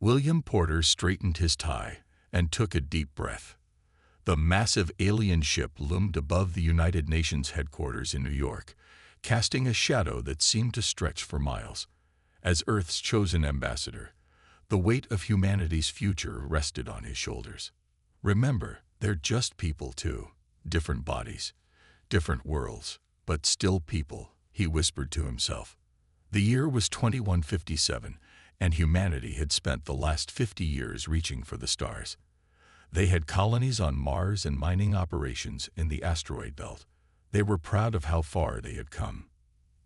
William Porter straightened his tie and took a deep breath. The massive alien ship loomed above the United Nations headquarters in New York, casting a shadow that seemed to stretch for miles. As Earth's chosen ambassador, the weight of humanity's future rested on his shoulders. Remember, they're just people too. Different bodies, different worlds, but still people, he whispered to himself. The year was 2157, and humanity had spent the last 50 years reaching for the stars. They had colonies on Mars and mining operations in the asteroid belt. They were proud of how far they had come.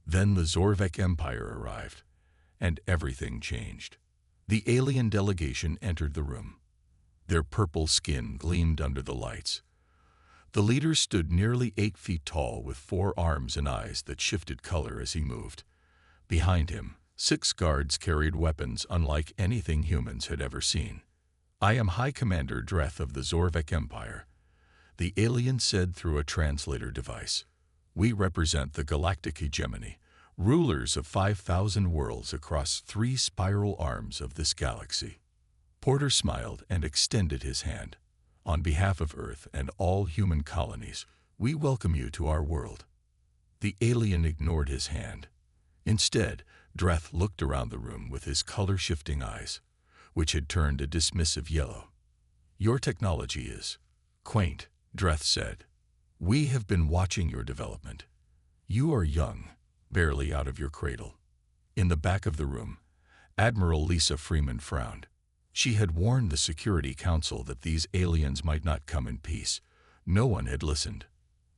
Then the Zorvek Empire arrived, and everything changed. The alien delegation entered the room. Their purple skin gleamed under the lights. The leader stood nearly 8 feet tall with 4 arms and eyes that shifted color as he moved. Behind him, 6 guards carried weapons unlike anything humans had ever seen. "I am High Commander Dreth of the Zorvek Empire," the alien said through a translator device. "We represent the galactic hegemony, rulers of 5,000 worlds across 3 spiral arms of this galaxy." Porter smiled and extended his hand. "On behalf of Earth and all human colonies, we welcome you to our world." The alien ignored his hand. Instead, Dreth looked around the room with his color-shifting eyes, which had turned a dismissive yellow. "Your technology is quaint," Dreth said. "We have been watching your development. You are young, barely out of your cradle." In the back of the room, Admiral Lisa Freeman frowned. She had warned the Security Council that these aliens might not come in peace. No one had listened.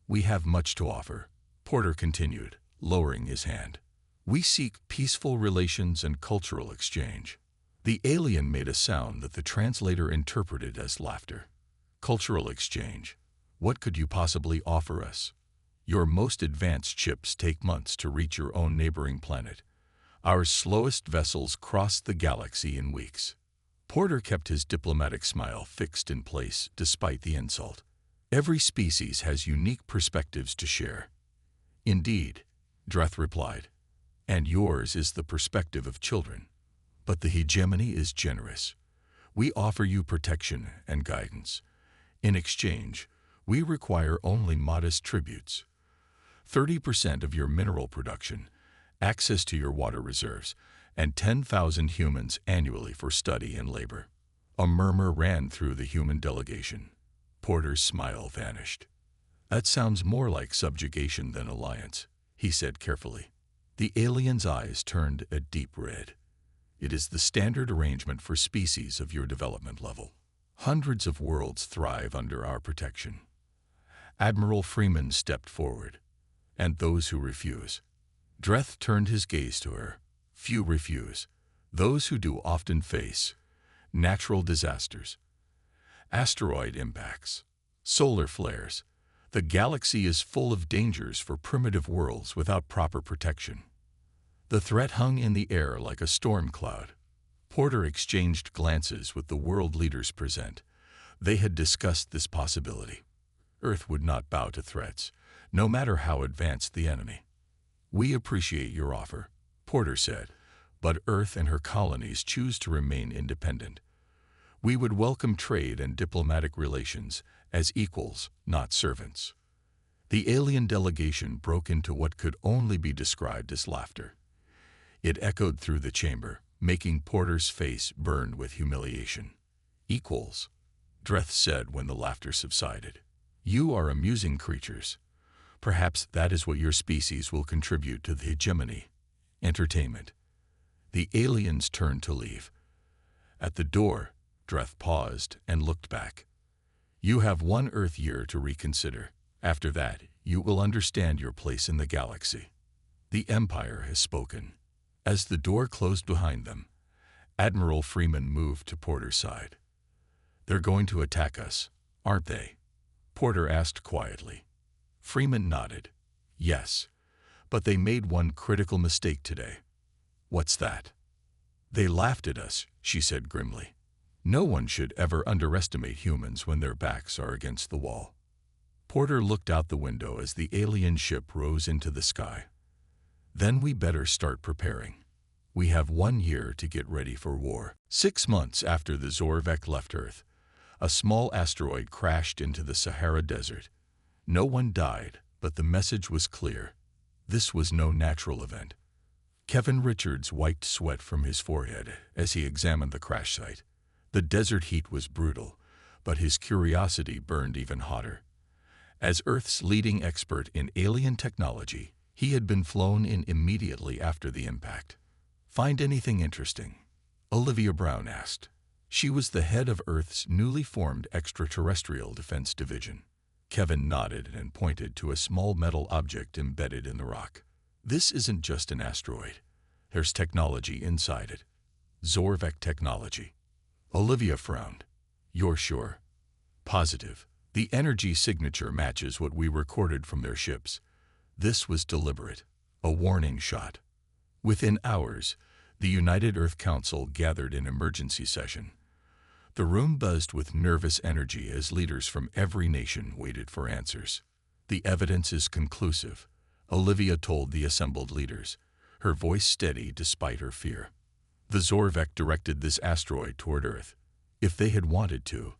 "We have much to offer," Porter continued, lowering his hand. "We seek peaceful relations and cultural exchange." The alien made a sound that the translator interpreted as laughter. "Cultural exchange? What could you possibly offer us? Your most advanced ships take months to reach your own neighboring planet. Our slowest vessels cross the galaxy in weeks." Porter kept his diplomatic smile fixed in place despite the insult. "Every species has unique perspectives to share." "Indeed," Dreth replied, "and yours is the perspective of children. But the hegemony is generous. We offer you protection and guidance. In exchange, we require only modest tributes. 30% of your mineral production, access to your water reserves, and 10,000 humans annually for study and labor." A murmur ran through the human delegation. Porter's smile vanished. "That sounds more like subjugation than alliance," he said carefully. The alien's eyes turned a deep red. "It is the standard arrangement for species of your development level. Hundreds of worlds thrive under our protection." Admiral Freeman stepped forward. "And those who refuse?" Dreth turned his gaze to her. "Few refuse. Those who do often face natural disasters, asteroid impacts, solar flares. The galaxy is full of dangers for primitive worlds without proper protection." The threat hung in the air like a storm cloud. Porter exchanged glances with the world leaders present. They had discussed this possibility. Earth would not bow to threats, no matter how advanced the enemy. "We appreciate your offer," Porter said, "but Earth and her colonies choose to remain independent. We would welcome trade and diplomatic relations as equals, not servants." The alien delegation broke into what could only be described as laughter. It echoed through the chamber, making Porter's face burn with humiliation. "Equals," Dreth said when the laughter subsided. "You are amusing creatures. Perhaps that is what your species will contribute to the hegemony. Entertainment." The aliens turned to leave. At the door, Dreth paused and looked back. "You have 1 Earth year to reconsider. After that, you will understand your place in the galaxy. The Empire has spoken." As the door closed behind them, Admiral Freeman moved to Porter's side. "They're going to attack us, aren't they?" Porter asked quietly. Freeman nodded. "Yes, but they made one critical mistake today." "What's that?" "They laughed at us," she said grimly. "No one should ever underestimate humans when their backs are against the wall." Porter looked out the window as the alien ship rose into the sky. "Then we better start preparing. We have 1 year to get ready for war. 6 months after the Zorvek left Earth, a small asteroid crashed into the Sahara Desert. No one died, but the message was clear. This was no natural event. Kevin Richards wiped sweat from his forehead as he examined the crash site. The desert heat was brutal, but his curiosity burned even hotter. As Earth's leading expert in alien technology, he had been flown in immediately after the impact. "Find anything interesting?" Olivia Brown asked. She was the head of Earth's newly formed Extraterrestrial Defense Division. Kevin nodded and pointed to a small metal object embedded in the rock. "This isn't just an asteroid. There's technology inside it. Zorvek technology." Olivia frowned. "You're sure?" "Positive. The energy signature matches what we recorded from their ships. This was deliberate. A warning shot." Within hours, the United Earth Council gathered in emergency session. The room buzzed with nervous energy as leaders from every nation waited for answers. "The evidence is conclusive," Olivia told the assembled leaders, her voice steady despite her fear. "The Zorvek directed this asteroid toward Earth. If they had wanted to,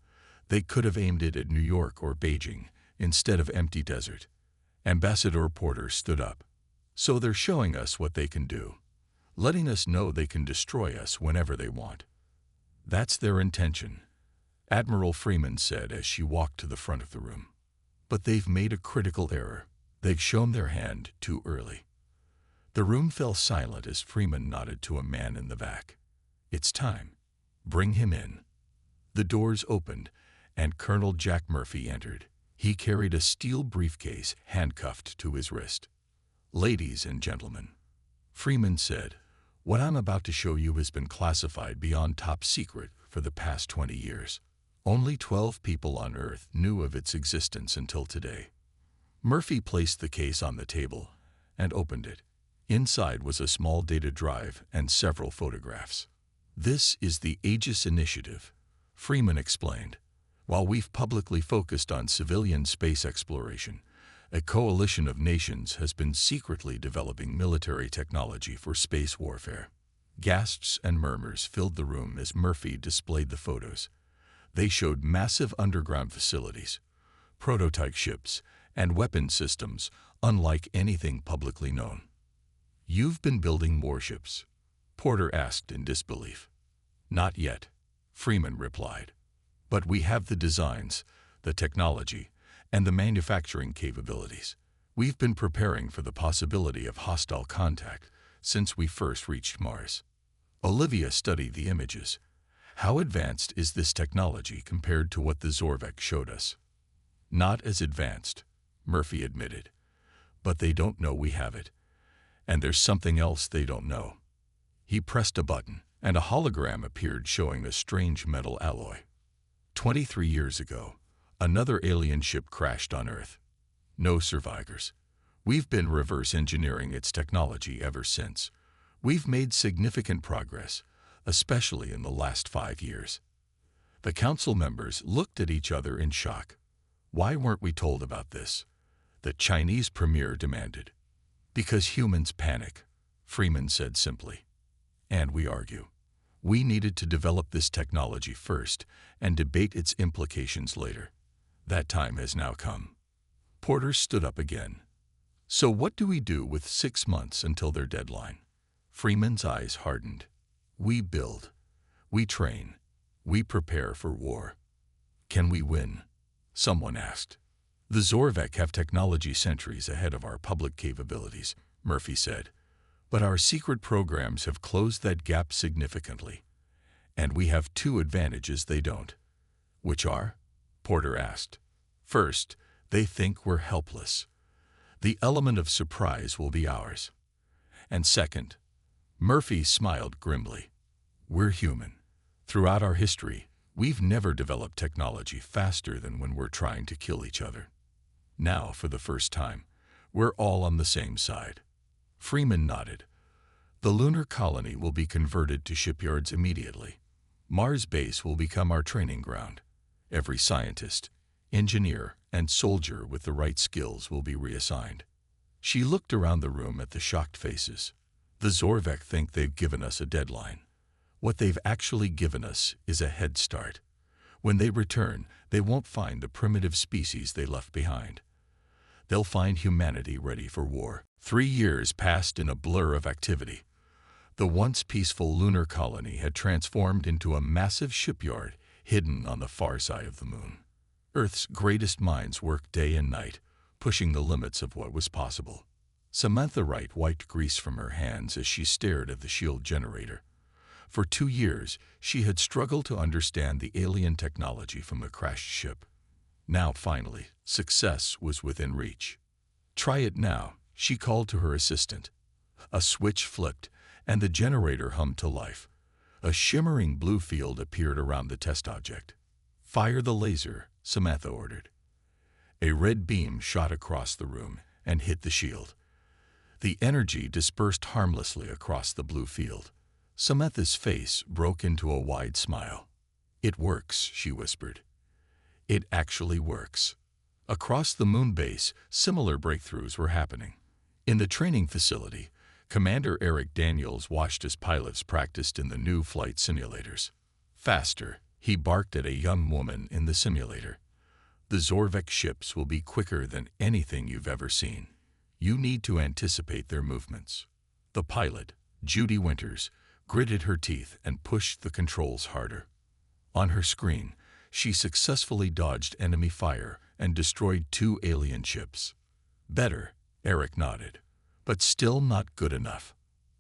they could have aimed it at New York or Beijing instead of empty desert." Ambassador Porter stood up. "So they're showing us what they can do, letting us know they can destroy us whenever they want." "That's their intention," Admiral Freeman said as she walked to the front of the room. "But they've made a critical error. They've shown their hand too early." The room fell silent as Freeman nodded to a man in the back. "It's time. Bring him in." The doors opened, and Colonel Jack Murphy entered. He carried a steel briefcase handcuffed to his wrist. "Ladies and gentlemen," Freeman said, "what I'm about to show you has been classified beyond top secret for the past 20 years. Only 12 people on Earth knew of its existence until today." Murphy placed the case on the table and opened it. Inside was a small data drive and several photographs. "This is the Aegis Initiative," Freeman explained. "While we've publicly focused on civilian space exploration, a coalition of nations has been secretly developing military technology for space warfare." Gasps and murmurs filled the room as Murphy displayed the photos. They showed massive underground facilities, prototype ships, and weapon systems unlike anything publicly known. "You've been building warships?" Porter asked in disbelief. "Not yet," Freeman replied. "But we have the designs, the technology, and the manufacturing capabilities. We've been preparing for the possibility of hostile contact since we first reached Mars." Olivia studied the images. "How advanced is this technology compared to what the Zorvek showed us?" "Not as advanced," Murphy admitted. "But they don't know we have it. And there's something else they don't know." He pressed a button, and a hologram appeared showing a strange metal alloy. 23 years ago, another alien ship crashed on Earth. No survivors. We've been reverse engineering its technology ever since. We've made significant progress, especially in the last 5 years. The council members looked at each other in shock. "Why weren't we told about this?" the Chinese premier demanded. "Because humans panic," Freeman said simply. "And we argue. We needed to develop this technology first and debate its implications later. That time has now come." Porter stood up again. "So what do we do with 6 months until their deadline?" Freeman's eyes hardened. "We build. We train. We prepare for war." "Can we win?" someone asked. "The Zorvek have technology centuries ahead of our public capabilities," Murphy said. "But our secret programs have closed that gap significantly. And we have 2 advantages they don't." "Which are?" Porter asked. "First, they think we're helpless. The element of surprise will be ours. And second," Murphy smiled grimly, "we're human. Throughout our history, we've never developed technology faster than when we're trying to kill each other. Now, for the first time, we're all on the same side." Freeman nodded. "The lunar colony will be converted to shipyards immediately. Mars base will become our training ground. Every scientist, engineer, and soldier with the right skills will be reassigned." She looked around the room at the shocked faces. The Zorvek think they've given us a deadline. What they've actually given us is a head start. When they return, they won't find the primitive species they left behind. They'll find humanity ready for war. 3 years passed in a blur of activity. The once peaceful lunar colony had transformed into a massive shipyard hidden on the far side of the moon. Earth's greatest minds worked day and night, pushing the limits of what was possible. Samantha Wright wiped grease from her hands as she stared at the shield generator. For 2 years, she had struggled to understand the alien technology from the crashed ship. Now, finally, success was within reach. "Try it now," she called to her assistant. A switch flipped, and the generator hummed to life. A shimmering blue field appeared around the test object. "Fire the laser," Samantha ordered. A red beam shot across the room and hit the shield. The energy dispersed harmlessly across the blue field. Samantha's face broke into a wide smile. "It works," she whispered. "It actually works." Across the moon base, similar breakthroughs were happening. In the training facility, Commander Eric Daniels watched as pilots practiced in the new flight simulators. "Faster," he barked at a young woman in the simulator. "The Zorvek ships will be quicker than anything you've ever seen. You need to anticipate their movements." The pilot, Judy Winters, gritted her teeth and pushed the controls harder. On her screen, she successfully dodged enemy fire and destroyed 2 alien ships. "Better," Eric nodded, "but still not good enough."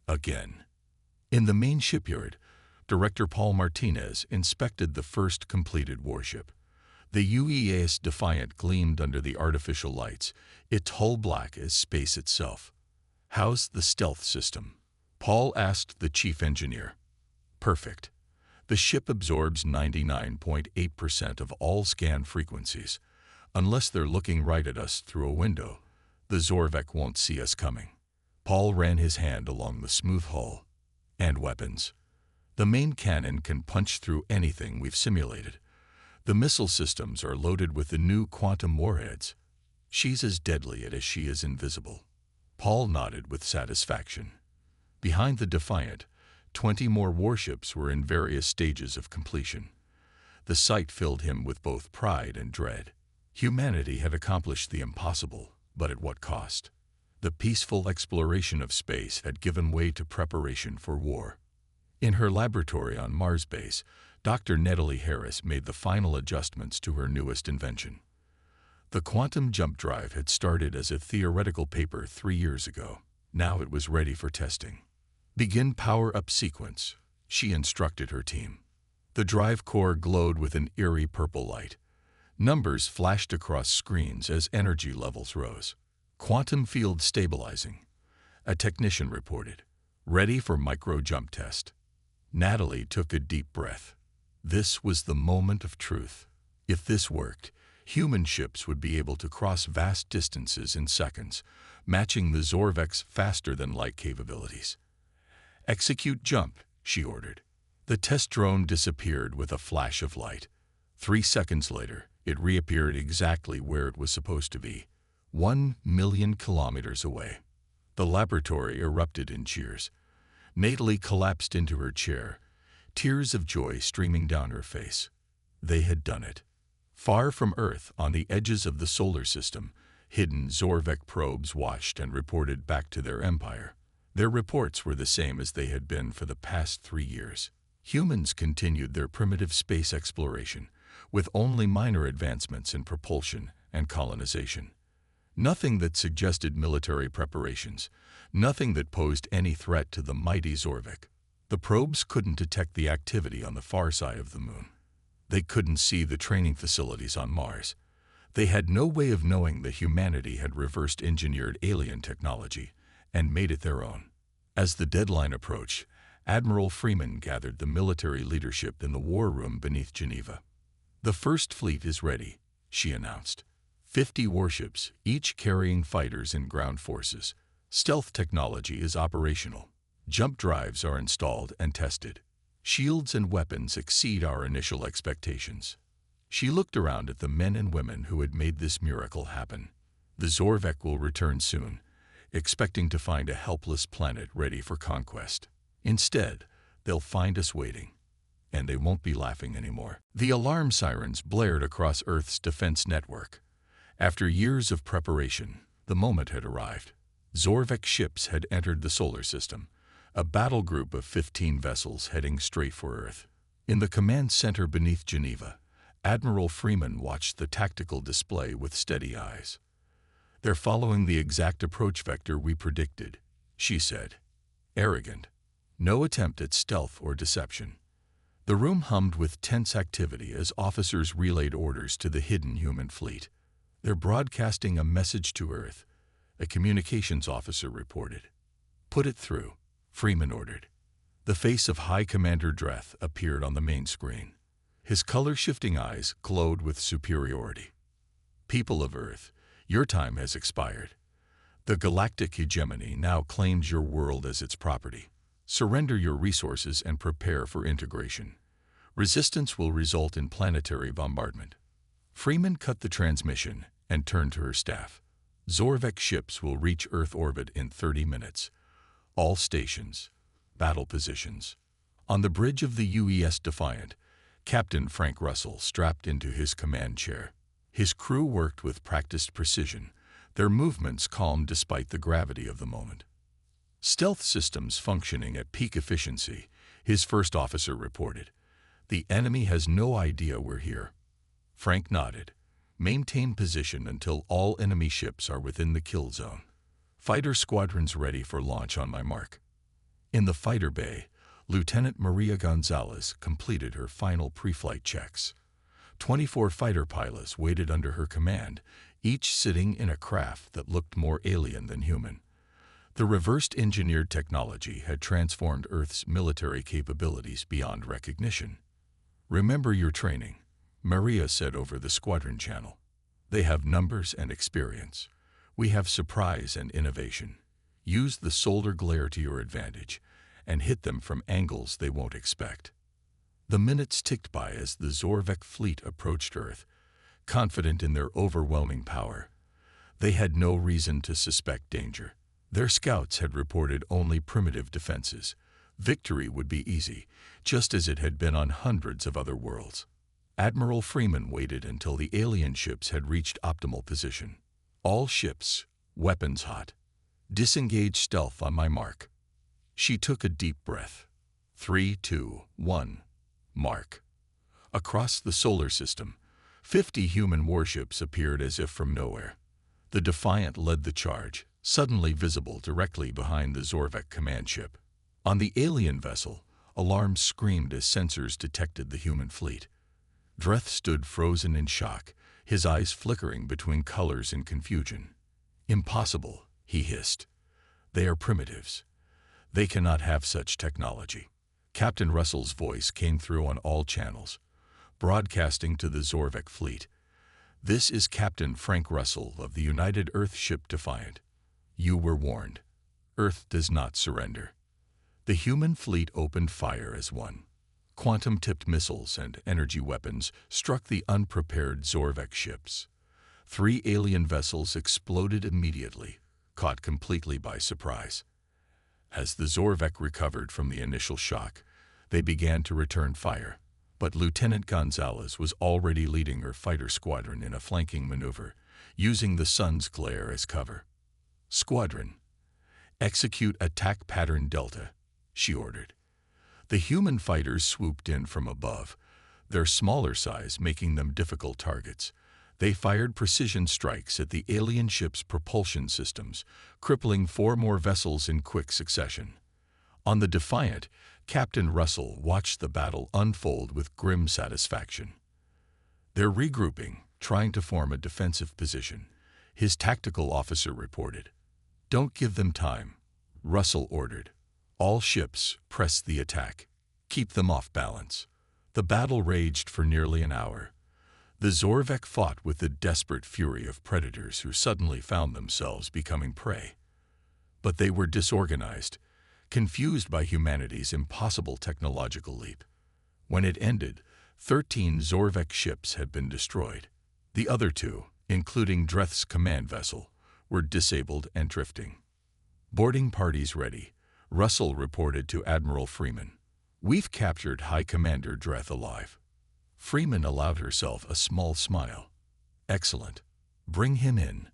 Again. In the main shipyard, Director Paul Martinez inspected the first completed warship. The UEAS Defiant gleamed under the artificial lights, its hull black as space itself. "How's the stealth system?" Paul asked the chief engineer. "Perfect. The ship absorbs 99.8% of all scan frequencies. Unless they're looking right at us through a window, the Zorvek won't see us coming." Paul ran his hand along the smooth hull. "And weapons. The main cannon can punch through anything we've simulated. The missile systems are loaded with the new quantum warheads. She's as deadly as she is invisible." Paul nodded with satisfaction. Behind the Defiant, 20 more warships were in various stages of completion. The sight filled him with both pride and dread. Humanity had accomplished the impossible, but at what cost? The peaceful exploration of space had given way to preparation for war. In her laboratory on Mars base, Dr. Natalie Harris made the final adjustments to her newest invention. The quantum jump drive had started as a theoretical paper 3 years ago. Now it was ready for testing. "Begin power-up sequence," she instructed her team. The drive core glowed with an eerie purple light. Numbers flashed across screens as energy levels rose. "Quantum field stabilizing," a technician reported. "Ready for micro-jump test." Natalie took a deep breath. This was the moment of truth. If this worked, human ships would be able to cross vast distances in seconds, matching the Zorvek's faster-than-light capabilities. "Execute jump," she ordered. The test drone disappeared with a flash of light. 3 seconds later, it reappeared exactly where it was supposed to be, 1 million kilometers away. The laboratory erupted in cheers. Natalie collapsed into her chair, tears of joy streaming down her face. They had done it. Far from Earth, on the edges of the solar system, hidden Zorvek probes watched and reported back to their empire. Their reports were the same as they had been for the past 3 years. Humans continued their primitive space exploration, with only minor advancements in propulsion and colonization. Nothing that suggested military preparations, nothing that posed any threat to the mighty Zorvek. The probes couldn't detect the activity on the far side of the moon. They couldn't see the training facilities on Mars. They had no way of knowing that humanity had reversed engineered alien technology and made it their own. As the deadline approached, Admiral Freeman gathered the military leadership in the war room beneath Geneva. "The First Fleet is ready," she announced. 50 warships, each carrying fighters and ground forces. Stealth technology is operational. Jump drives are installed and tested. Shields and weapons exceed our initial expectations." She looked around at the men and women who had made this miracle happen. "The Zorvek will return soon. expecting to find a helpless planet ready for conquest. Instead, they'll find us waiting, and they won't be laughing anymore. The alarm sirens blared across Earth's defense network. After years of preparation, the moment had arrived. Zorvek ships had entered the solar system, a battle group of 15 vessels heading straight for Earth. In the command center beneath Geneva, Admiral Freeman watched the tactical display with steady eyes. "They're following the exact approach vector we predicted," she said. Arrogant. No attempt at stealth or deception. The room hummed with tense activity as officers relayed orders to the hidden human fleet. "They're broadcasting a message to Earth," a communications officer reported. "Put it through," Freeman ordered. The face of High Commander Dreth appeared on the main screen. His color-shifting eyes glowed with superiority. "People of Earth, your time has expired. The galactic hegemony now claims your world as its property. Surrender your resources and prepare for integration. Resistance will result in planetary bombardment." Freeman cut the transmission and turned to her staff. "Zorvek ships will reach Earth orbit in 30 minutes. All stations, battle positions." On the bridge of the UES Defiant, Captain Frank Russell strapped into his command chair. His crew worked with practiced precision, their movements calm despite the gravity of the moment. "Stealth systems functioning at peak efficiency," his first officer reported. "The enemy has no idea we're here." Frank nodded. "Maintain position until all enemy ships are within the kill zone. Fighter squadrons ready for launch on my mark." In the fighter bay, Lieutenant Maria Gonzalez completed her final pre-flight checks. 24 fighter pilots waited under her command, each sitting in a craft that looked more alien than human. The reversed engineered technology had transformed Earth's military capabilities beyond recognition. "Remember your training," Maria said over the squadron channel. "They have numbers and experience. We have surprise and innovation. Use the solar glare to your advantage and hit them from angles they won't expect." The minutes ticked by as the Zorvek fleet approached Earth, confident in their overwhelming power. They had no reason to suspect danger. Their scouts had reported only primitive defenses. Victory would be easy, just as it had been on hundreds of other worlds. Admiral Freeman waited until the alien ships had reached optimal position. "All ships, weapons hot. Disengage stealth on my mark." She took a deep breath. 3, 2, 1. Mark. Across the solar system, 50 human warships appeared as if from nowhere. The Defiant led the charge, suddenly visible directly behind the Zorvek command ship. On the alien vessel, alarms screamed as sensors detected the human fleet. Dreth stood frozen in shock, his eyes flickering between colors and confusion. "Impossible," he hissed. "They are primitives. They cannot have such technology." Captain Russell's voice came through on all channels, broadcasting to the Zorvek fleet. "This is Captain Frank Russell of the United Earth ship Defiant. You were warned. Earth does not surrender." The human fleet opened fire as one. Quantum-tipped missiles and energy weapons struck the unprepared Zorvek ships. 3 alien vessels exploded immediately, caught completely by surprise. As the Zorvek recovered from the initial shock, they began to return fire, but Lieutenant Gonzalez was already leading her fighter squadron in a flanking maneuver, using the sun's glare as cover. "Squadron, execute attack pattern Delta," she ordered. The human fighters swooped in from above, their smaller size making them difficult targets. They fired precision strikes at the alien ship's propulsion systems, crippling 4 more vessels in quick succession. On the Defiant, Captain Russell watched the battle unfold with grim satisfaction. "They're regrouping, trying to form a defensive position," his tactical officer reported. "Don't give them time," Russell ordered. "All ships, press the attack. Keep them off balance." The battle raged for nearly an hour. The Zorvek fought with the desperate fury of predators who suddenly found themselves becoming prey. But they were disorganized, confused by humanity's impossible technological leap. When it ended, 13 Zorvek ships had been destroyed. The other 2, including Dreth's command vessel, were disabled and drifting. Boarding parties ready, Russell reported to Admiral Freeman. We've captured High Commander Dreth alive. Freeman allowed herself a small smile. Excellent. Bring him in.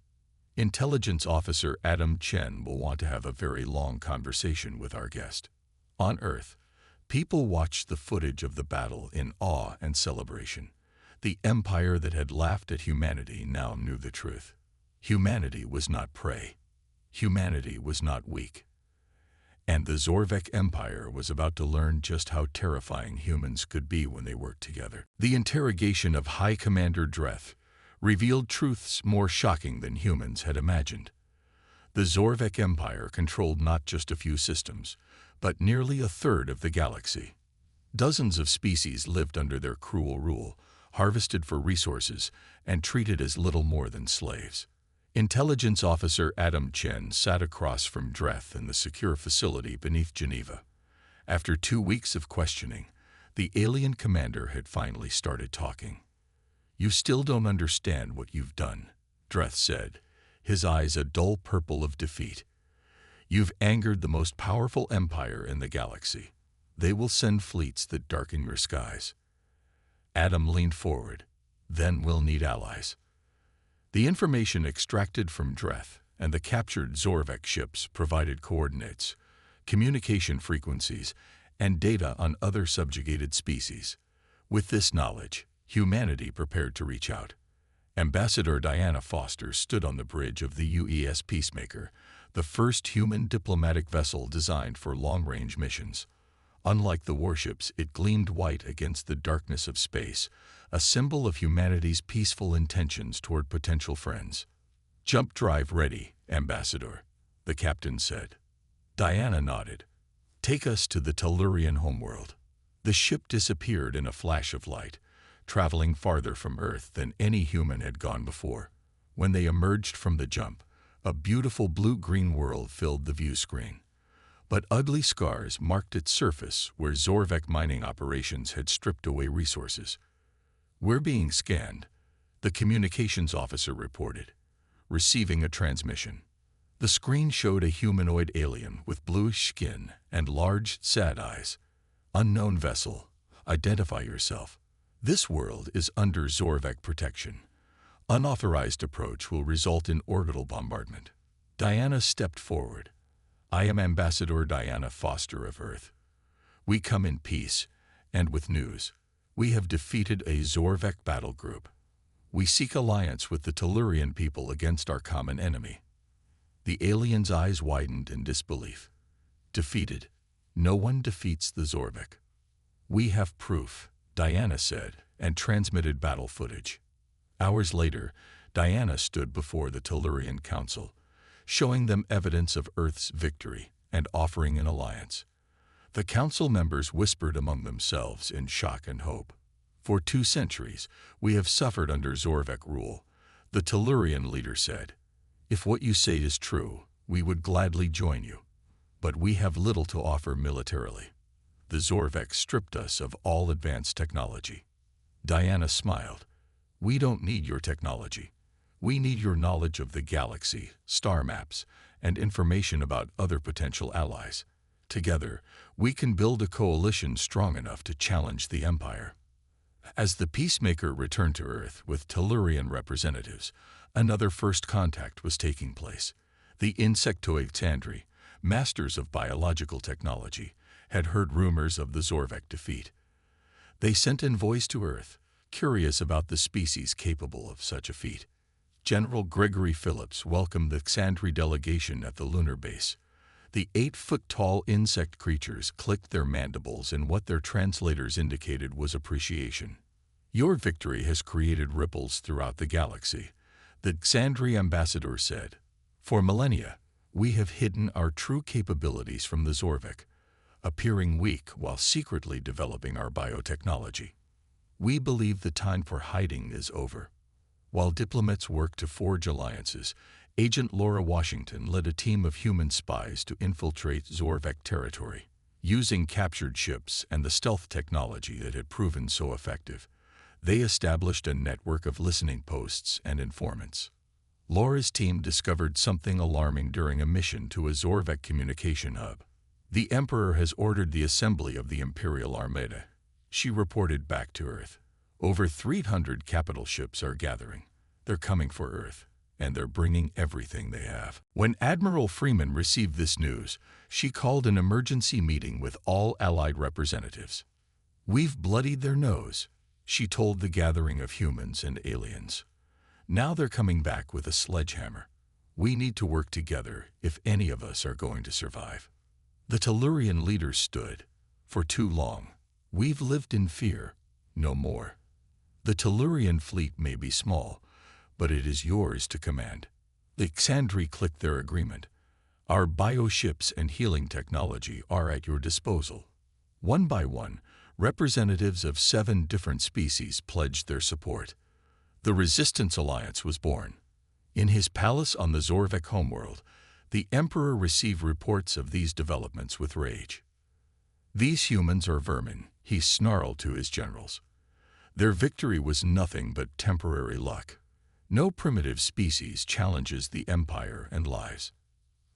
Intelligence Officer Adam Chen will want to have a very long conversation with our guest. On Earth, people watched the footage of the battle in awe and celebration. The empire that had laughed at humanity now knew the truth. Humanity was not prey. Humanity was not weak. And the Zorvek Empire was about to learn just how terrifying humans could be when they worked together. The interrogation of High Commander Dreth revealed truths more shocking than humans had imagined. The Zorvek Empire controlled not just a few systems, but nearly a third of the galaxy. Dozens of species lived under their cruel rule, harvested for resources, and treated as little more than slaves. Intelligence Officer Adam Chen sat across from Dreth in the secure facility beneath Geneva. After 2 weeks of questioning, the alien commander had finally started talking. "You still don't understand what you've done," Dreth said, his eyes a dull purple of defeat. "You've angered the most powerful empire in the galaxy. They will send fleets that darken your skies." Adam leaned forward. "Then we'll need allies." The information extracted from Dreth and the captured Zorvek ships provided coordinates, communication frequencies, and data on other subjugated species. With this knowledge, humanity prepared to reach out. Ambassador Diana Foster stood on the bridge of the UES Peacemaker, the first human diplomatic vessel designed for long-range missions. Unlike the warships, it gleamed white against the darkness of space, a symbol of humanity's peaceful intentions toward potential friends. "Jump drive ready, Ambassador," the captain said. Diana nodded. "Take us to the Tellurian homeworld." The ship disappeared in a flash of light, traveling farther from Earth than any human had gone before. When they emerged from the jump, a beautiful blue-green world filled the view screen. But ugly scars marked its surface where Zorvek mining operations had stripped away resources. "We're being scanned," the communications officer reported, receiving a transmission. The screen showed a humanoid alien with bluish skin and large, sad eyes. "Unknown vessel, identify yourself. This world is under Zorvek protection. Unauthorized approach will result in orbital bombardment." Diana stepped forward. "I am Ambassador Diana Foster of Earth. We come in peace and with news. We have defeated a Zorvek battle group. We seek alliance with the Tellurian people against our common enemy." The alien's eyes widened in disbelief. "Defeated? No one defeats the Zorvek." "We have proof," Diana said, and transmitted battle footage. Hours later, Diana stood before the Tellurian Council, showing them evidence of Earth's victory and offering an alliance. The council members whispered among themselves in shock and hope. "For 2 centuries, we have suffered under Zorvek rule," the Tellurian leader said. "If what you say is true, we would gladly join you. But we have little to offer militarily. The Zorvek stripped us of all advanced technology." Diana smiled. "We don't need your technology. We need your knowledge of the galaxy, star maps, and information about other potential allies. Together, we can build a coalition strong enough to challenge the Empire." As the Peacemaker returned to Earth with Tellurian representatives, another first contact was taking place. The insectoid Xandri, masters of biological technology, had heard rumors of the Zorvek defeat. They sent envoys to Earth, curious about the species capable of such a feat. General Gregory Phillips welcomed the Xandri delegation at the lunar base. The 8-foot-tall insect creatures clicked their mandibles in what their translators indicated was appreciation. "Your victory has created ripples throughout the galaxy," the Xandri ambassador said. "For millennia, we have hidden our true capabilities from the Zorvek, appearing weak while secretly developing our biotechnology. We believe the time for hiding is over." While diplomats worked to forge alliances, Agent Laura Washington led a team of human spies to infiltrate Zorvek territory. Using captured ships and the stealth technology that had proven so effective, they established a network of listening posts and informants. Laura's team discovered something alarming during a mission to a Zorvek communication hub. The Emperor has ordered the assembly of the Imperial Armada, she reported back to Earth. Over 300 capital ships are gathering. They're coming for Earth, and they're bringing everything they have. When Admiral Freeman received this news, she called an emergency meeting with all Allied representatives. "We've bloodied their nose," she told the gathering of humans and aliens. "Now they're coming back with a sledgehammer. We need to work together if any of us are going to survive." The Tellurian leaders stood. "For too long, we've lived in fear. No more. The Tellurian fleet may be small, but it is yours to command." The Xandri clicked their agreement. "Our bioships and healing technology are at your disposal." One by one, representatives of 7 different species pledged their support. The Resistance Alliance was born. In his palace on the Zorvek homeworld, the Emperor received reports of these developments with rage. "These humans are vermin," he snarled to his generals. Their victory was nothing but temporary luck. No primitive species challenges the Empire and lives.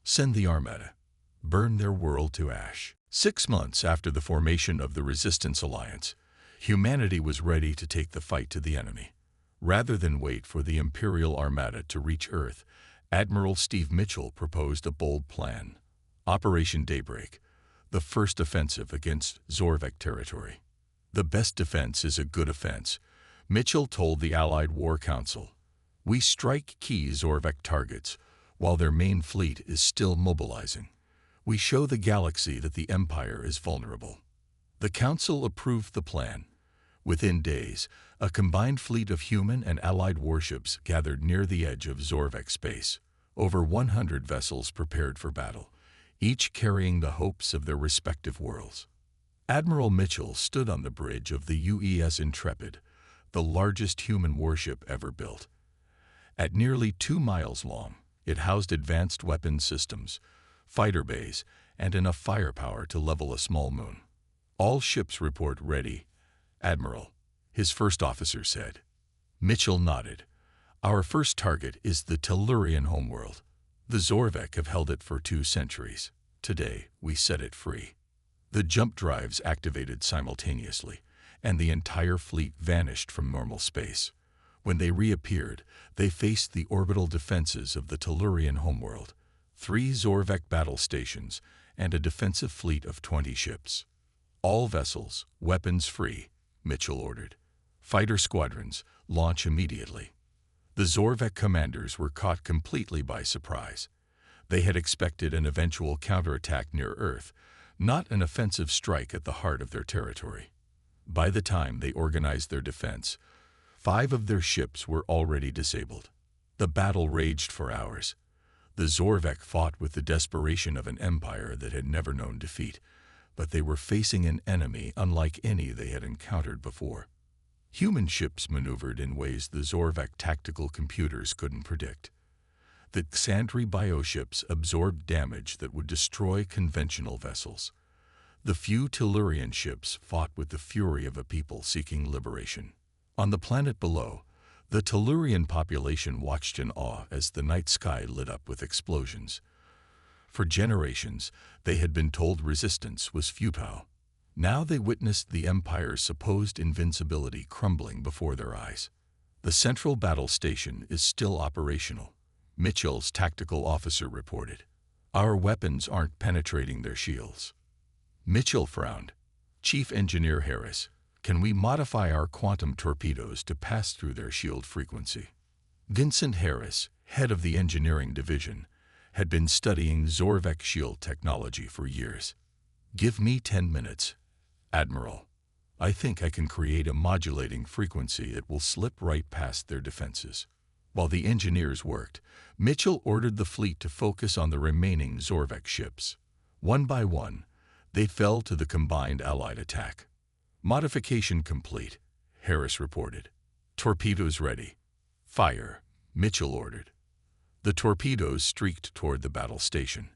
Send the Armada. Burn their world to ash. 6 months after the formation of the Resistance Alliance, humanity was ready to take the fight to the enemy. Rather than wait for the Imperial Armada to reach Earth, Admiral Steve Mitchell proposed a bold plan. Operation Daybreak, the first offensive against Zorvek territory. "The best defense is a good offense," Mitchell told the Allied War Council. "We strike key Zorvek targets while their main fleet is still mobilizing. We show the galaxy that the Empire is vulnerable." The Council approved the plan. Within days, a combined fleet of human and Allied warships gathered near the edge of Zorvek space. Over 100 vessels prepared for battle, each carrying the hopes of their respective worlds. Admiral Mitchell stood on the bridge of the UES Intrepid, the largest human warship ever built. At nearly 2 miles long, it housed advanced weapons systems, fighter bays, and enough firepower to level a small moon. "All ships report ready, Admiral," his first officer said. Mitchell nodded. "Our first target is the Tellurian homeworld. The Zorvek have held it for 2 centuries. Today, we set it free." The jump drives activated simultaneously, and the entire fleet vanished from normal space. When they reappeared, they faced the orbital defenses of the Tellurian homeworld, 3 Zorvek battle stations, and a defensive fleet of 20 ships. "All vessels, weapons free," Mitchell ordered. "Fighter squadrons, launch immediately." The Zorvek commanders were caught completely by surprise. They had expected an eventual counterattack near Earth, not an offensive strike at the heart of their territory. By the time they organized their defense, 5 of their ships were already disabled. The battle raged for hours. The Zorvek fought with the desperation of an empire that had never known defeat, but they were facing an enemy unlike any they had encountered before. Human ships maneuvered in ways the Zorvek tactical computers couldn't predict. The Xandri bioships absorbed damage that would destroy conventional vessels. The few Tellurian ships fought with the fury of a people seeking liberation. On the planet below, the Tellurian population watched in awe as the night sky lit up with explosions. For generations, they had been told resistance was futile. Now they witnessed the Empire's supposed invincibility crumbling before their eyes. "The central battle station is still operational," Mitchell's tactical officer reported. "Our weapons aren't penetrating their shields." Mitchell frowned. "Chief Engineer Harris, can we modify our quantum torpedoes to pass through their shield frequency?" Vincent Harris, head of the engineering division, had been studying Zorvek shield technology for years. "Give me 10 minutes, Admiral. I think I can create a modulating frequency that will slip right past their defenses." While the engineers worked, Mitchell ordered the fleet to focus on the remaining Zorvek ships. One by one, they fell to the combined Allied attack. "Modification complete," Harris reported. "Torpedoes ready. Fire," Mitchell ordered. The torpedoes streaked toward the battle station.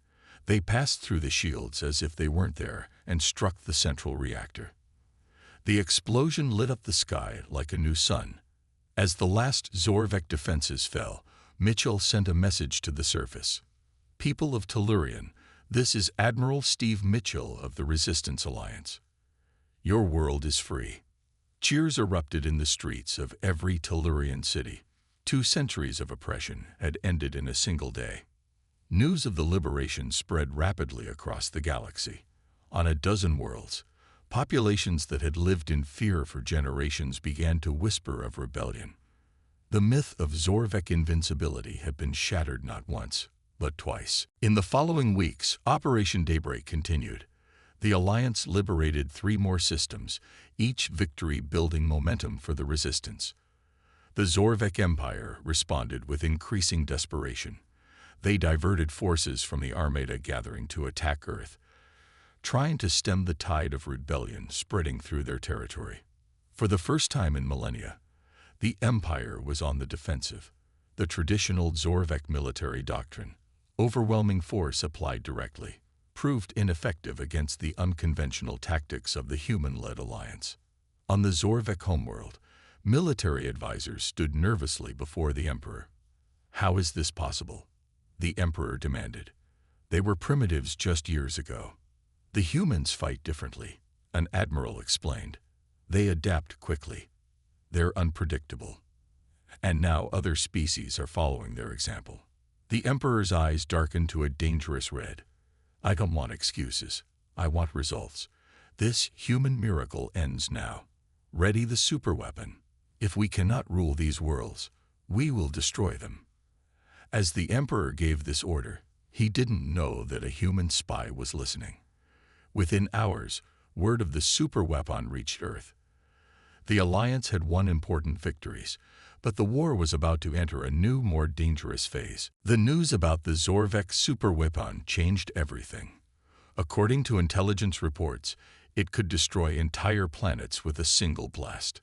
They passed through the shields as if they weren't there and struck the central reactor. The explosion lit up the sky like a new sun. As the last Zorvek defenses fell, Mitchell sent a message to the surface. People of Tellurian, this is Admiral Steve Mitchell of the Resistance Alliance. Your world is free. Cheers erupted in the streets of every Tellurian city. 2 centuries of oppression had ended in a single day. News of the liberation spread rapidly across the galaxy. On a dozen worlds, populations that had lived in fear for generations began to whisper of rebellion. The myth of Zorvek invincibility had been shattered not once, but twice. In the following weeks, Operation Daybreak continued. The Alliance liberated 3 more systems, each victory building momentum for the Resistance. The Zorvek Empire responded with increasing desperation. They diverted forces from the Armada gathering to attack Earth, trying to stem the tide of rebellion spreading through their territory. For the first time in millennia, the Empire was on the defensive. The traditional Zorvek military doctrine, overwhelming force applied directly, proved ineffective against the unconventional tactics of the human-led alliance. On the Zorvek homeworld, military advisors stood nervously before the Emperor. How is this possible? The Emperor demanded. They were primitives just years ago. The humans fight differently, an admiral explained. They adapt quickly. They're unpredictable. And now other species are following their example. The Emperor's eyes darkened to a dangerous red. I don't want excuses. I want results. This human miracle ends now. Ready the superweapon. If we cannot rule these worlds, we will destroy them. As the Emperor gave this order, he didn't know that a human spy was listening. Within hours, word of the superweapon reached Earth. The Alliance had won important victories, but the war was about to enter a new, more dangerous phase. The news about the Zorvek superweapon changed everything. According to intelligence reports, it could destroy entire planets with a single blast.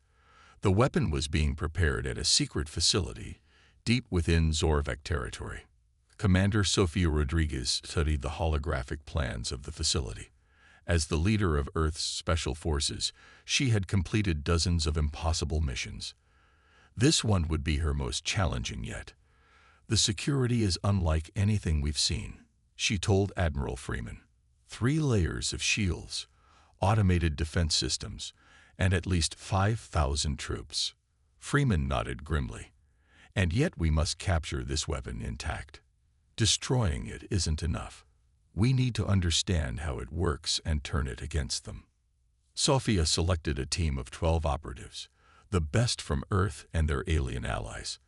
The weapon was being prepared at a secret facility deep within Zorvek territory. Commander Sofia Rodriguez studied the holographic plans of the facility. As the leader of Earth's special forces, she had completed dozens of impossible missions. This one would be her most challenging yet. The security is unlike anything we've seen, she told Admiral Freeman. 3 layers of shields, automated defense systems, and at least 5,000 troops. Freeman nodded grimly. And yet we must capture this weapon intact. Destroying it isn't enough. We need to understand how it works and turn it against them. Sofia selected a team of 12 operatives, the best from Earth and their alien allies.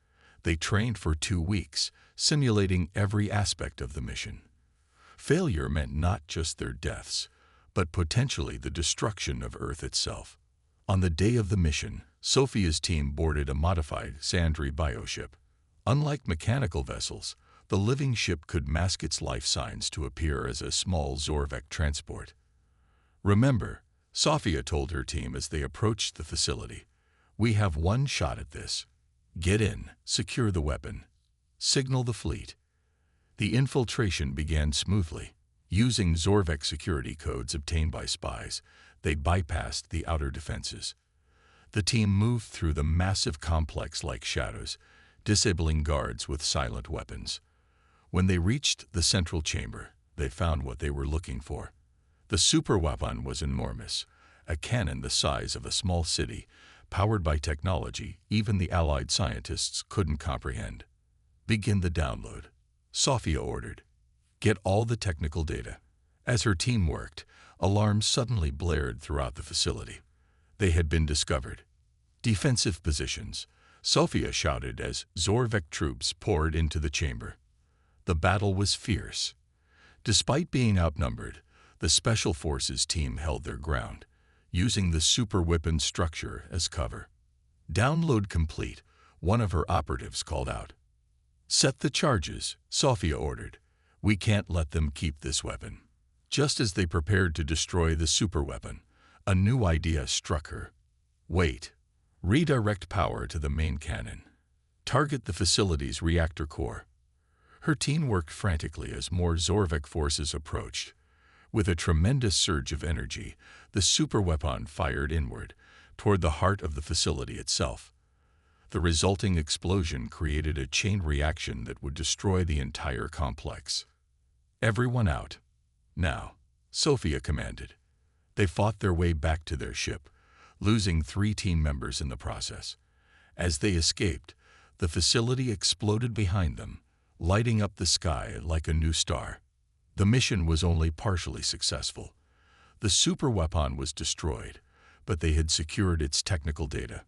They trained for 2 weeks, simulating every aspect of the mission. Failure meant not just their deaths, but potentially the destruction of Earth itself. On the day of the mission, Sofia's team boarded a modified Sandri bioship. Unlike mechanical vessels, the living ship could mask its life signs to appear as a small Zorvek transport. Remember, Sofia told her team as they approached the facility, we have one shot at this. Get in, secure the weapon, signal the fleet. The infiltration began smoothly. Using Zorvek security codes obtained by spies, they bypassed the outer defenses. The team moved through the massive complex like shadows, disabling guards with silent weapons. When they reached the central chamber, they found what they were looking for. The superweapon was enormous, a cannon the size of a small city, powered by technology even the Allied scientists couldn't comprehend. Begin the download, Sofia ordered. Get all the technical data. As her team worked, alarms suddenly blared throughout the facility. They had been discovered. Defensive positions, Sofia shouted as Zorvek troops poured into the chamber. The battle was fierce. Despite being outnumbered, the Special Forces team held their ground, using the super weapon structure as cover. Download complete, one of her operatives called out. Set the charges, Sofia ordered. We can't let them keep this weapon. Just as they prepared to destroy the superweapon, a new idea struck her. Wait. Redirect power to the main cannon. Target the facility's reactor core. Her team worked frantically as more Zorvek forces approached. With a tremendous surge of energy, the superweapon fired inward, toward the heart of the facility itself. The resulting explosion created a chain reaction that would destroy the entire complex. "Everyone out. Now," Sophia commanded. They fought their way back to their ship, losing 3 team members in the process. As they escaped, the facility exploded behind them, lighting up the sky like a new star. The mission was only partially successful. The superweapon was destroyed, but they had secured its technical data.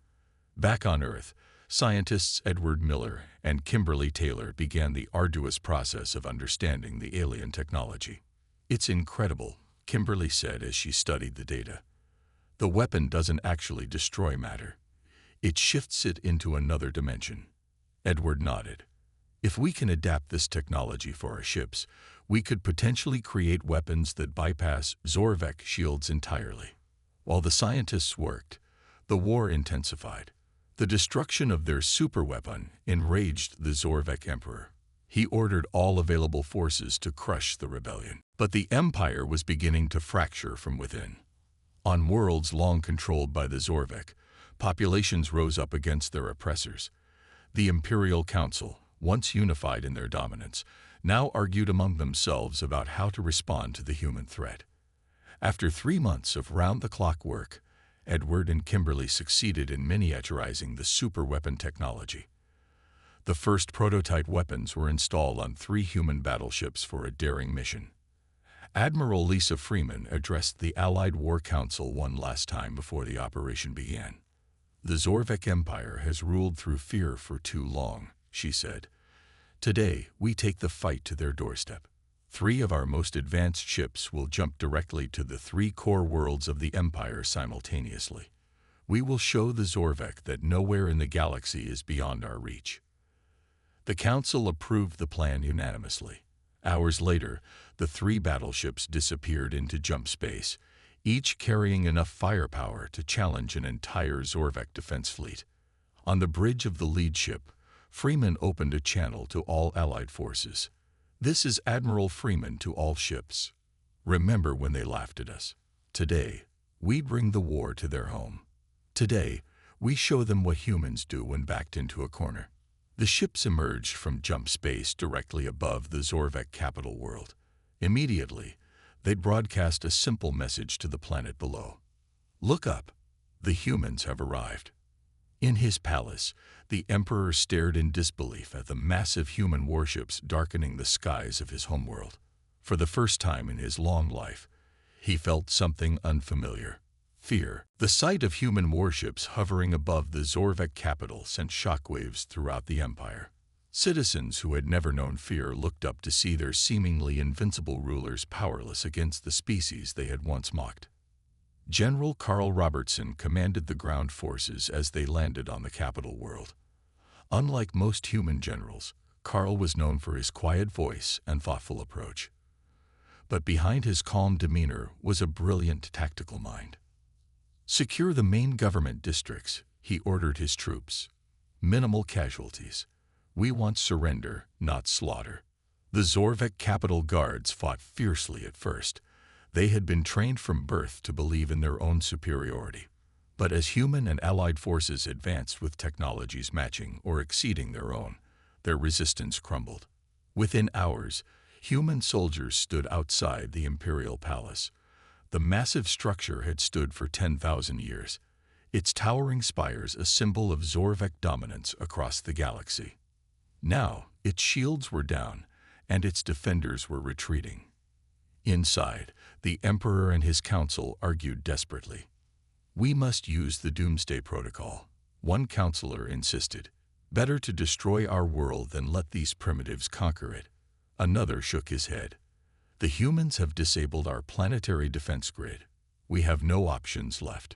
Back on Earth, scientists Edward Miller and Kimberly Taylor began the arduous process of understanding the alien technology. "It's incredible," Kimberly said as she studied the data. "The weapon doesn't actually destroy matter. It shifts it into another dimension." Edward nodded. "If we can adapt this technology for our ships, we could potentially create weapons that bypass Zorvek shields entirely." While the scientists worked, the war intensified. The destruction of their superweapon enraged the Zorvek Emperor. He ordered all available forces to crush the rebellion. But the Empire was beginning to fracture from within. On worlds long controlled by the Zorvek, populations rose up against their oppressors. The Imperial Council, once unified in their dominance, now argued among themselves about how to respond to the human threat. After 3 months of round-the-clock work, Edward and Kimberly succeeded in miniaturizing the superweapon technology. The first prototype weapons were installed on 3 human battleships for a daring mission. Admiral Lisa Freeman addressed the Allied War Council one last time before the operation began. "The Zorvek Empire has ruled through fear for too long," she said. "Today, we take the fight to their doorstep. 3 of our most advanced ships will jump directly to the 3 core worlds of the Empire simultaneously. We will show the Zorvek that nowhere in the galaxy is beyond our reach." The Council approved the plan unanimously. Hours later, the 3 battleships disappeared into jump space, each carrying enough firepower to challenge an entire Zorvek defense fleet. On the bridge of the lead ship, Freeman opened a channel to all Allied forces. "This is Admiral Freeman to all ships. Remember when they laughed at us? Today, we bring the war to their home. Today, we show them what humans do when backed into a corner." The ships emerged from jump space directly above the Zorvek capital world. Immediately, they broadcast a simple message to the planet below. "Look up. The humans have arrived." In his palace, the Emperor stared in disbelief at the massive human warships darkening the skies of his homeworld. For the first time in his long life, he felt something unfamiliar: fear. The sight of human warships hovering above the Zorvek capital sent shockwaves throughout the Empire. Citizens who had never known fear looked up to see their seemingly invincible rulers powerless against the species they had once mocked. General Carl Robertson commanded the ground forces as they landed on the capital world. Unlike most human generals, Carl was known for his quiet voice and thoughtful approach. But behind his calm demeanor was a brilliant tactical mind. "Secure the main government districts," he ordered his troops. "Minimal casualties. We want surrender, not slaughter." The Zorvek capital guards fought fiercely at first. They had been trained from birth to believe in their own superiority. But as human and allied forces advanced with technologies matching or exceeding their own, their resistance crumbled. Within hours, human soldiers stood outside the Imperial Palace. The massive structure had stood for 10,000 years, its towering spires a symbol of Zorvek dominance across the galaxy. Now, its shields were down, and its defenders were retreating. Inside, the Emperor and his council argued desperately. "We must use the Doomsday Protocol," one counselor insisted. "Better to destroy our world than let these primitives conquer it." Another shook his head. "The humans have disabled our planetary defense grid. We have no options left."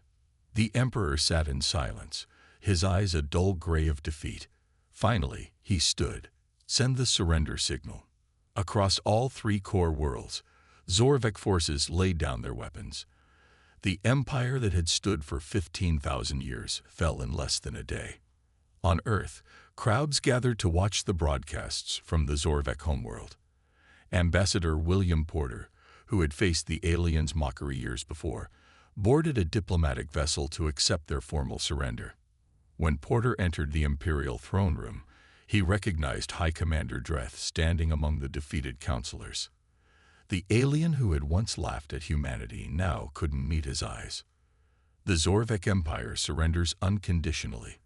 The Emperor sat in silence, his eyes a dull gray of defeat. Finally, he stood. "Send the surrender signal." Across all 3 core worlds, Zorvek forces laid down their weapons. The empire that had stood for 15,000 years fell in less than a day. On Earth, crowds gathered to watch the broadcasts from the Zorvek homeworld. Ambassador William Porter, who had faced the aliens' mockery years before, boarded a diplomatic vessel to accept their formal surrender. When Porter entered the Imperial throne room, he recognized High Commander Dreth standing among the defeated counselors. The alien who had once laughed at humanity now couldn't meet his eyes. "The Zorvek Empire surrenders unconditionally,"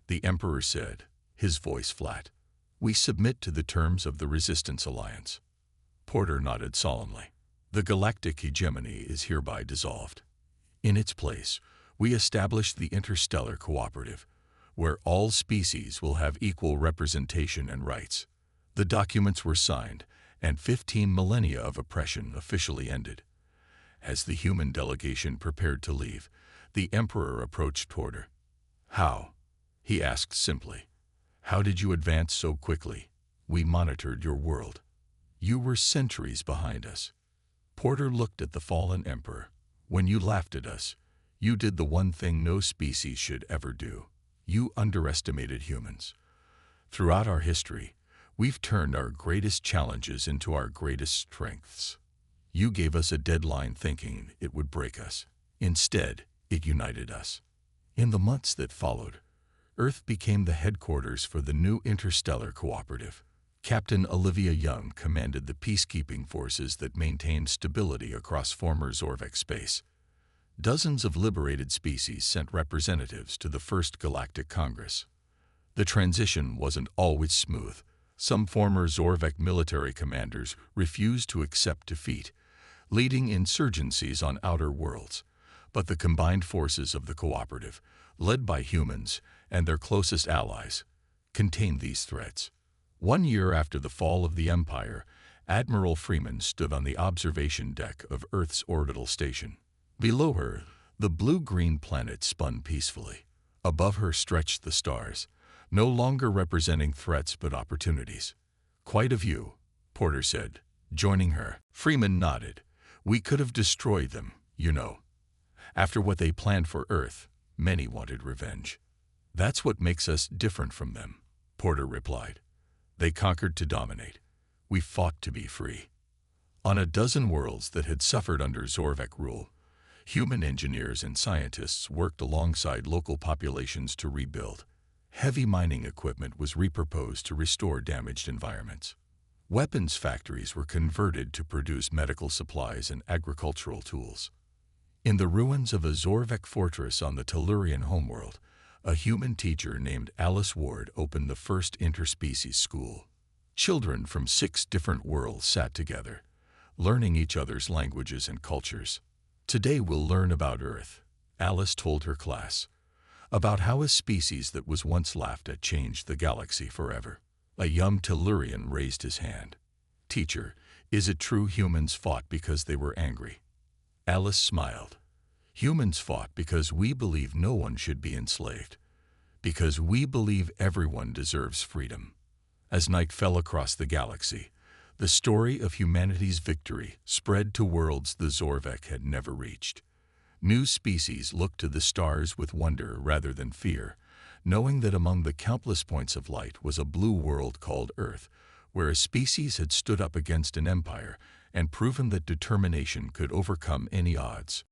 the Emperor said, his voice flat. "We submit to the terms of the Resistance Alliance." Porter nodded solemnly. "The galactic hegemony is hereby dissolved. In its place, we establish the Interstellar Cooperative, where all species will have equal representation and rights." The documents were signed, and 15 millennia of oppression officially ended. As the human delegation prepared to leave, the Emperor approached Porter. "How?" he asked simply. "How did you advance so quickly? We monitored your world. You were centuries behind us." Porter looked at the fallen Emperor. "When you laughed at us, you did the one thing no species should ever do. You underestimated humans. Throughout our history, we've turned our greatest challenges into our greatest strengths. You gave us a deadline thinking it would break us. Instead, it united us." In the months that followed, Earth became the headquarters for the new Interstellar Cooperative. Captain Olivia Young commanded the peacekeeping forces that maintained stability across former Zorvek space. Dozens of liberated species sent representatives to the First Galactic Congress. The transition wasn't always smooth. Some former Zorvek military commanders refused to accept defeat, leading insurgencies on outer worlds. But the combined forces of the cooperative, led by humans and their closest allies, contained these threats. 1 year after the fall of the Empire, Admiral Freeman stood on the observation deck of Earth's orbital station. Below her, the blue-green planet spun peacefully. Above her stretched the stars, no longer representing threats but opportunities. "Quite a view," Porter said, joining her. Freeman nodded. "We could have destroyed them, you know. After what they planned for Earth, many wanted revenge." "That's what makes us different from them," Porter replied. "They conquered to dominate. We fought to be free." On a dozen worlds that had suffered under Zorvek rule, human engineers and scientists worked alongside local populations to rebuild. Heavy mining equipment was repurposed to restore damaged environments. Weapons factories were converted to produce medical supplies and agricultural tools. In the ruins of a Zorvek fortress on the Tellurian homeworld, a human teacher named Alice Ward opened the first interspecies school. Children from 6 different worlds sat together, learning each other's languages and cultures. "Today we'll learn about Earth," Alice told her class, "about how a species that was once laughed at changed the galaxy forever." A young Tellurian raised his hand. "Teacher, is it true humans fought because they were angry?" Alice smiled. "Humans fought because we believe no one should be enslaved, because we believe everyone deserves freedom." As night fell across the galaxy, the story of humanity's victory spread to worlds the Zorvek had never reached. New species looked to the stars with wonder rather than fear, knowing that among the countless points of light was a blue world called Earth, where a species had stood up against an empire and proven that determination could overcome any odds.